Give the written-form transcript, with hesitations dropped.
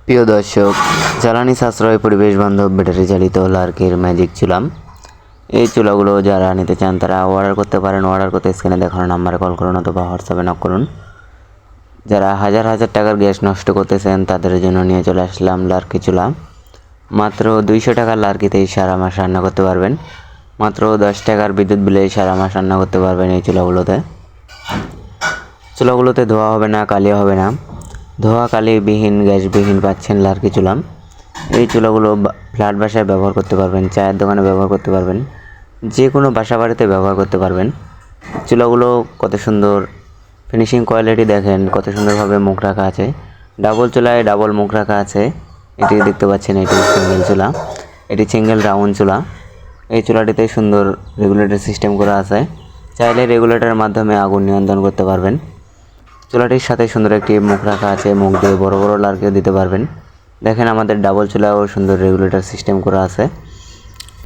প্রিয় দর্শক, জ্বালানি সাশ্রয় পরিবেশ বান্ধব ব্যাটারি চালিত লার্কির ম্যাজিক চুলা। এই চুলাগুলো যারা নিতে চান তারা অর্ডার করতে পারেন। অর্ডার করতে স্ক্রিনে দেখানো নাম্বারে কল করুন অথবা হোয়াটসঅ্যাপে নক করুন। যারা হাজার হাজার টাকার গ্যাস নষ্ট করতেছেন তাদের জন্য নিয়ে চলে আসলাম লার্কি চুলা। মাত্র 200 টাকার লার্কিতেই সারা মাস রান্না করতে পারবেন। মাত্র 10 টাকার বিদ্যুৎ বিলে সারা মাস রান্না করতে পারবেন এই চুলাগুলোতে ধোয়া হবে না, কালি হবে না। ধোয়া কালিবিহীন গ্যাসবিহীন পাচ্ছেন লার্কি চুলা। এই চুলাগুলো ফ্ল্যাট বাসায় ব্যবহার করতে পারবেন, চায়ের দোকানে ব্যবহার করতে পারবেন, যে কোনো বাসা বাড়িতে ব্যবহার করতে পারবেন। চুলাগুলো কত সুন্দর ফিনিশিং কোয়ালিটি দেখেন, কত সুন্দরভাবে মুখ রাখা আছে। ডাবল চুলায় ডাবল মুখ রাখা আছে। এটি দেখতে পাচ্ছেন, এটি সিঙ্গেল চুলা, এটি সিঙ্গেল রাউন্ড চুলা। এই চুলাটিতে সুন্দর রেগুলেটর সিস্টেম করা আছে। চাইলে রেগুলেটরের মাধ্যমে আগুন নিয়ন্ত্রণ করতে পারবেন। চুলাটির সাথে সুন্দর একটি মুখ রাখা আছে, মুখ দিয়ে বড় বড় লার্কিও দিতে পারবেন। দেখেন আমাদের ডাবল চুলাও সুন্দর রেগুলেটর সিস্টেম করা আছে।